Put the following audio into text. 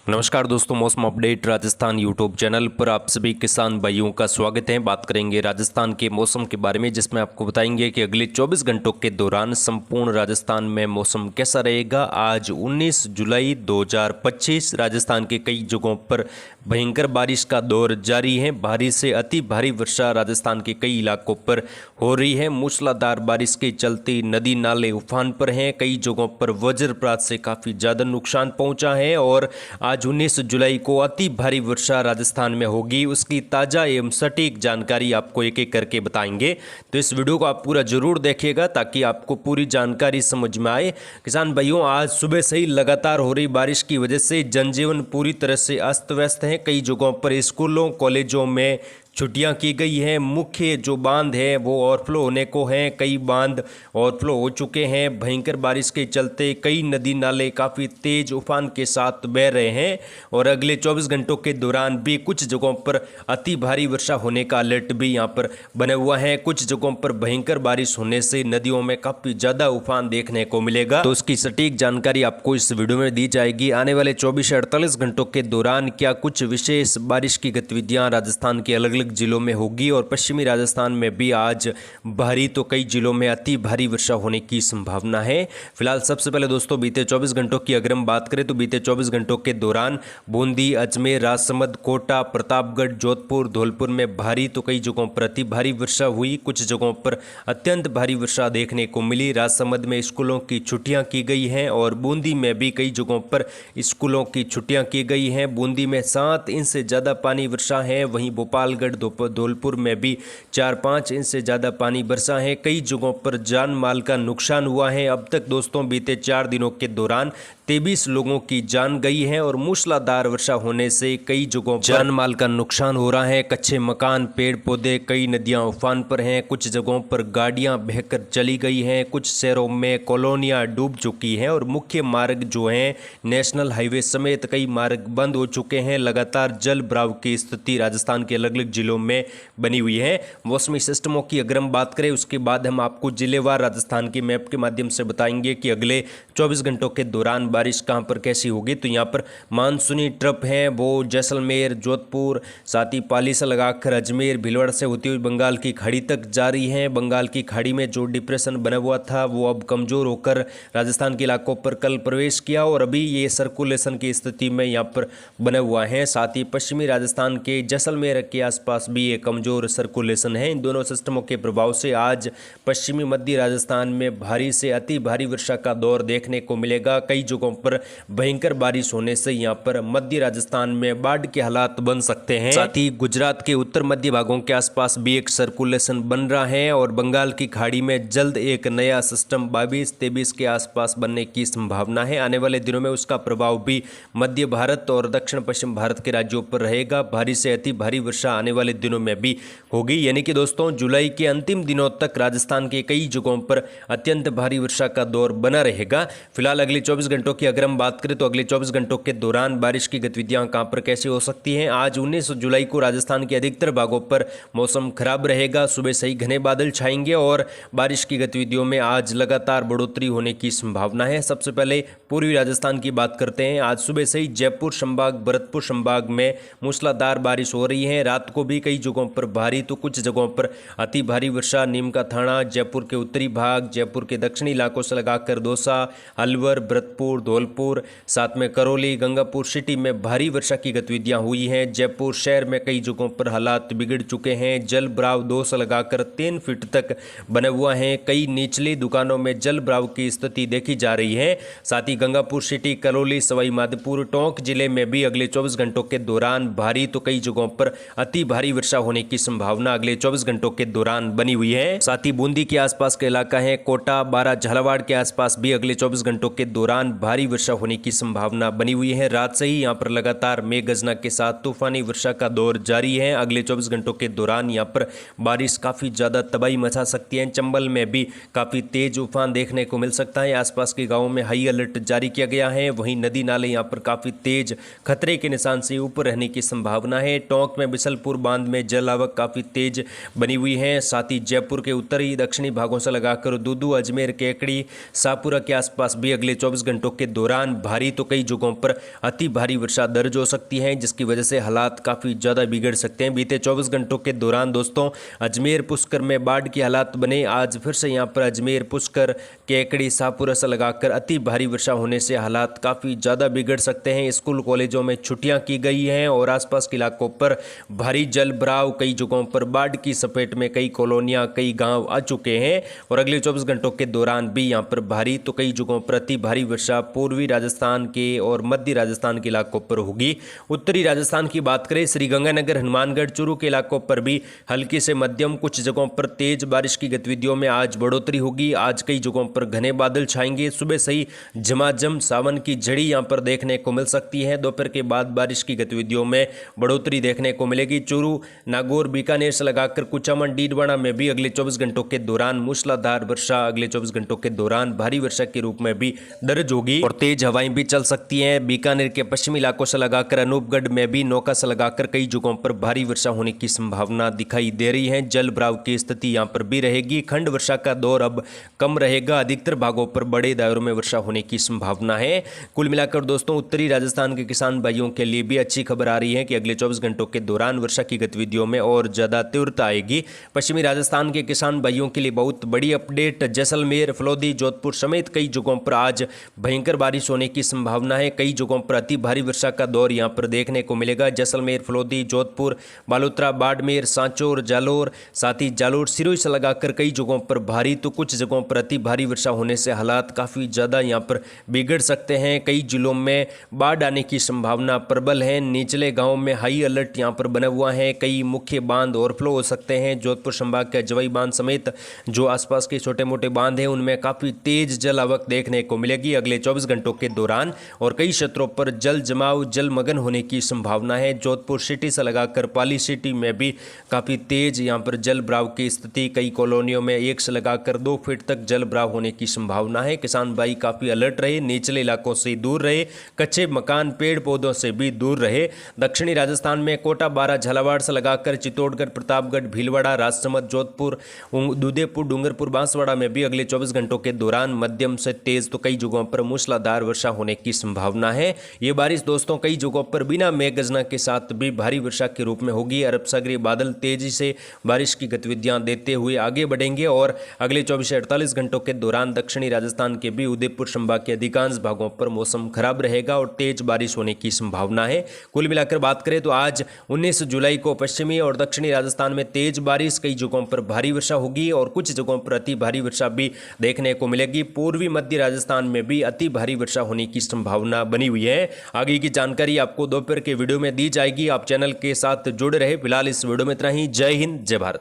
नमस्कार दोस्तों, मौसम अपडेट राजस्थान यूट्यूब चैनल पर आप सभी किसान भाइयों का स्वागत है। बात करेंगे राजस्थान के मौसम के बारे में, जिसमें आपको बताएंगे कि अगले 24 घंटों के दौरान संपूर्ण राजस्थान में मौसम कैसा रहेगा। आज 19 जुलाई 2025 राजस्थान के कई जगहों पर भयंकर बारिश का दौर जारी है। भारी से अति भारी वर्षा राजस्थान के कई इलाकों पर हो रही है। मूसलाधार बारिश के चलते नदी नाले उफान पर हैं। कई जगहों पर वज्रपात से काफ़ी ज़्यादा नुकसान पहुंचा है और आज 19 जुलाई को अति भारी वर्षा राजस्थान में होगी। उसकी ताज़ा एवं सटीक जानकारी आपको एक एक करके बताएंगे, तो इस वीडियो को आप पूरा जरूर देखिएगा ताकि आपको पूरी जानकारी समझ में आए। किसान भाइयों, आज सुबह से ही लगातार हो रही बारिश की वजह से जनजीवन पूरी तरह से अस्त व्यस्त है। कई जगहों पर स्कूलों कॉलेजों में छुट्टियां की गई हैं। मुख्य जो बांध है वो ओवरफ्लो होने को हैं। कई बांध ओवरफ्लो हो चुके हैं। भयंकर बारिश के चलते कई नदी नाले काफ़ी तेज उफान के साथ बह रहे हैं और अगले 24 घंटों के दौरान भी कुछ जगहों पर अति भारी वर्षा होने का अलर्ट भी यहां पर बने हुआ है। कुछ जगहों पर भयंकर बारिश होने से नदियों में काफ़ी ज़्यादा उफान देखने को मिलेगा, तो उसकी सटीक जानकारी आपको इस वीडियो में दी जाएगी। आने वाले 24 से 48 घंटों के दौरान क्या कुछ विशेष बारिश की गतिविधियाँ राजस्थान के अलग जिलों में होगी और पश्चिमी राजस्थान में भी आज भारी तो कई जिलों में अति भारी वर्षा होने की संभावना है। फिलहाल सबसे पहले दोस्तों बीते 24 घंटों की अगर हम बात करें तो बीते 24 घंटों के दौरान बूंदी, अजमेर, राजसमंद, कोटा, प्रतापगढ़, जोधपुर, धौलपुर में भारी तो कई जगहों पर अति भारी वर्षा हुई। कुछ जगहों पर अत्यंत भारी वर्षा देखने को मिली। राजसमंद में स्कूलों की छुट्टियां की गई हैं और बूंदी में भी कई जगहों पर स्कूलों की छुट्टियां की गई हैं। बूंदी में 7 इंच से ज़्यादा पानी वर्षा है। वहीं भोपालगढ़, धौलपुर में भी 4-5 इंच से ज़्यादा पानी बरसा है। कई जगहों पर जान माल का नुकसान हुआ है। अब तक दोस्तों बीते 4 दिनों के दौरान 23 लोगों की जान गई है और मूसलाधार वर्षा होने से कई जगहों पर जान माल का नुकसान हो रहा है। कच्चे मकान, पेड़ पौधे, कई नदियां उफान पर हैं। कुछ जगहों पर गाड़ियां बहकर चली गई हैं। कुछ शहरों में कॉलोनियां डूब चुकी हैं और मुख्य मार्ग जो हैं नेशनल हाईवे समेत कई मार्ग बंद हो चुके हैं। लगातार जल भराव की स्थिति राजस्थान के अलग अलग जिलों में बनी हुई है। मौसमी सिस्टमों की अगर हम बात करें उसके बाद हम आपको जिलेवार राजस्थान की मैप के माध्यम से बताएंगे कि अगले 24 घंटों के दौरान बारिश कहां पर कैसी होगी। तो यहां पर मानसूनी ट्रफ हैं वो जैसलमेर, जोधपुर, साथ ही पाली से लगाकर अजमेर, भीलवाड़ा से होती हुई बंगाल की खाड़ी तक जारी हैं। बंगाल की खाड़ी में जो डिप्रेशन बना हुआ था वो अब कमजोर होकर राजस्थान के इलाकों पर कल प्रवेश किया और अभी ये सर्कुलेशन की स्थिति में यहाँ पर बना हुआ है। साथ ही पश्चिमी राजस्थान के जैसलमेर के आसपास भी ये कमजोर सर्कुलेशन है। इन दोनों सिस्टमों के प्रभाव से आज पश्चिमी मध्य राजस्थान में भारी से अति भारी वर्षा का दौर देखने को मिलेगा। कई जगहों पर भयंकर बारिश होने से यहाँ पर मध्य राजस्थान में बाढ़ के हालात बन सकते हैं। साथ ही गुजरात के उत्तर मध्य भागों के आसपास भी एक सर्कुलेशन बन रहा है और बंगाल की खाड़ी में जल्द एक नया सिस्टम 22-23 के आसपास बनने की संभावना है। आने वाले दिनों में उसका प्रभाव भी मध्य भारत और दक्षिण पश्चिम भारत के राज्यों पर रहेगा। भारी से अति भारी वर्षा आने वाले दिनों में भी होगी। यानी कि दोस्तों जुलाई के अंतिम दिनों तक राजस्थान के कई जगहों पर अत्यंत भारी वर्षा का दौर बना रहेगा। फिलहाल अगले 24 घंटों की अगर हम बात करें तो अगले 24 घंटों के दौरान बारिश की गतिविधियां कहां पर कैसी हो सकती हैं। आज 19 जुलाई को राजस्थान के अधिकतर भागों पर मौसम खराब रहेगा। सुबह से ही घने बादल छाएंगे और बारिश की गतिविधियों में आज लगातार बढ़ोतरी होने की संभावना है। सबसे पहले पूर्वी राजस्थान की बात करते हैं। आज सुबह से ही जयपुर संभाग, भरतपुर संभाग में मूसलाधार बारिश हो रही है। रात को भी कई जगहों पर भारी तो कुछ जगहों पर अति भारी वर्षा नीम का थाना, जयपुर के उत्तरी भाग, जयपुर के दक्षिणी इलाकों से लगाकर दौसा, अलवर, भरतपुर, धौलपुर, साथ में करौली, गंगापुर सिटी में भारी वर्षा की गतिविधियां हुई हैं। जयपुर शहर में कई जगहों पर हालात बिगड़ चुके हैं। जल भराव 2 से लगाकर 3 फीट तक बने हुआ है। कई निचली दुकानों में जल भराव की स्थिति देखी जा रही है। साथ ही गंगापुर सिटी, करौली, सवाई माधोपुर, टोंक जिले में भी अगले 24 घंटों के दौरान भारी तो कई जगहों पर अति भारी वर्षा होने की संभावना अगले 24 घंटों के दौरान बनी हुई है। साथ ही बूंदी के आसपास के इलाका है, कोटा, बारा, झालावाड़ के आसपास भी अगले 24 घंटों के दौरान भारी वर्षा होने की संभावना बनी हुई है। रात से ही यहाँ पर लगातार मेघ गर्जना के साथ तूफानी वर्षा का दौर जारी है। अगले 24 घंटों के दौरान यहाँ पर बारिश काफी ज्यादा तबाही मचा सकती है। चंबल में भी काफी तेज उफान देखने को मिल सकता है। आसपास के गाँवों में हाई अलर्ट जारी किया गया है। वहीं नदी नाले यहाँ पर काफी तेज खतरे के निशान से ऊपर रहने की संभावना है। टोंक में बिसलपुर बांध में जल आवक काफी तेज बनी हुई है। साथ ही जयपुर के उत्तरी दक्षिणी भागों से लगाकर दूदू, अजमेर, केकड़ी, शाहपुरा के आसपास भी अगले 24 घंटों के दौरान भारी तो कई जगहों पर अति भारी वर्षा दर्ज हो सकती है, जिसकी वजह से हालात काफ़ी ज़्यादा बिगड़ सकते हैं। बीते 24 घंटों के दौरान दोस्तों अजमेर पुष्कर में बाढ़ की हालात बने। आज फिर से यहाँ पर अजमेर पुष्कर केकड़ी शाहपुरा से लगाकर अति भारी वर्षा होने से हालात काफ़ी ज़्यादा बिगड़ सकते हैं। स्कूल कॉलेजों में छुट्टियां की गई हैं और आसपास के इलाकों पर भारी जल भराव, कई जगहों पर बाढ़ की चपेट में कई कॉलोनियां कई गांव आ चुके हैं और अगले 24 घंटों के दौरान भी यहां पर भारी तो कई जगहों पर अति भारी वर्षा पूर्वी राजस्थान के और मध्य राजस्थान के इलाकों पर होगी। उत्तरी राजस्थान की बात करें, श्रीगंगानगर, हनुमानगढ़, चूरू के इलाकों पर भी हल्की से मध्यम, कुछ जगहों पर तेज बारिश की गतिविधियों में आज बढ़ोतरी होगी। आज कई जगहों पर घने बादल छाएंगे। सुबह से ही झमाझम सावन की झड़ी यहां पर देखने को मिल सकती है। दोपहर के बाद बारिश की गतिविधियों में बढ़ोतरी देखने को मिलेगी। चूरू, नागौर, बीकानेर से लगाकर कुचामन, डीडवाना में भी अगले 24 घंटों के दौरान मूसलाधार वर्षा, अगले 24 घंटों के दौरान भारी वर्षा के रूप में भी दर्ज होगी और तेज हवाएं भी चल सकती हैं। बीकानेर के पश्चिमी इलाकों से लगाकर अनूपगढ़ में भी नौका से लगाकर कई जगहों पर भारी वर्षा होने की संभावना दिखाई दे रही है। जल भराव की स्थिति यहां पर भी रहेगी। खंड वर्षा का दौर अब कम रहेगा। अधिकतर भागों पर बड़े दायरों में वर्षा होने की संभावना है। कुल मिलाकर दोस्तों उत्तरी राजस्थान के किसान भाइयों के लिए भी अच्छी खबर आ रही है कि अगले 24 घंटों के दौरान वर्षा की गतिविधियों में और ज्यादा तीव्रता आएगी। पश्चिमी राजस्थान के किसान भाइयों के लिए बहुत बड़ी अपडेट, जैसलमेर, फलोदी, जोधपुर समेत कई जगहों पर आज भयंकर बारिश होने की संभावना है। कई जगहों पर अति भारी वर्षा का दौर यहां पर देखने को मिलेगा। जैसलमेर, फलोदी, जोधपुर, बालोतरा, बाड़मेर, सांचौर, जालोर, साथ ही जालोर, सिरोही से लगाकर कई जगहों पर भारी तो कुछ जगहों पर अति भारी वर्षा होने से हालात काफ़ी ज़्यादा यहां पर बिगड़ सकते हैं। कई जिलों में बाढ़ आने की संभावना प्रबल है। निचले गांवों में हाई अलर्ट यहां पर बना हुआ है। कई मुख्य बांध ओवरफ्लो हो सकते हैं। जोधपुर संभाग के जवाई बांध समेत जो आसपास के छोटे मोटे बांध हैं उनमें काफ़ी तेज जल आवक देखने को मिलेगी अगले 24 घंटों के दौरान और कई क्षेत्रों पर जल जमाव, जलमग्न होने की संभावना है। जोधपुर सिटी से लगाकर पाली सिटी में भी काफ़ी तेज यहां पर जल भराव की स्थिति, कई कॉलोनियों में 1 से लगाकर 2 फीट तक जल भराव होने की संभावना है। किसान भाई काफ़ी अलर्ट रहे, निचले इलाकों से दूर रहे, कच्चे मकान, पेड़ पौधों से भी दूर रहे। दक्षिणी राजस्थान में कोटा, बारा, झालावाड़ से लगाकर चित्तौड़गढ़, प्रतापगढ़, भीलवाड़ा, राजसमंद, जोधपुर, उदयपुर, डूंगरपुर, बांसवाड़ा में भी अगले 24 घंटों के दौरान मध्यम से तेज तो कई जगहों पर मूसलाधार वर्षा होने की संभावना है। ये बारिश दोस्तों कई जगहों पर बिना मेघ गर्जना के साथ भी भारी वर्षा के रूप में होगी। अरब सागरीय बादल तेजी से बारिश की गतिविधियां देते हुए आगे बढ़ेंगे और अगले 24 से 48 घंटों के दौरान दक्षिणी राजस्थान के भी उदयपुर संभाग के अधिकांश भागों पर मौसम खराब रहेगा और तेज बारिश होने की संभावना है। कुल मिलाकर बात करें तो आज 19 जुलाई को पश्चिमी और दक्षिणी राजस्थान में तेज बारिश, कई जगहों पर भारी वर्षा होगी और कुछ जगहों पर अति भारी वर्षा भी देखने को मिलेगी। पूर्वी मध्य राजस्थान में भी अति भारी वर्षा होने की संभावना बनी हुई है। आगे की जानकारी आपको दोपहर के वीडियो में दी जाएगी। आप चैनल के साथ जुड़े रहे। फिलहाल इस वीडियो में इतना ही। जय हिंद, जय भारत।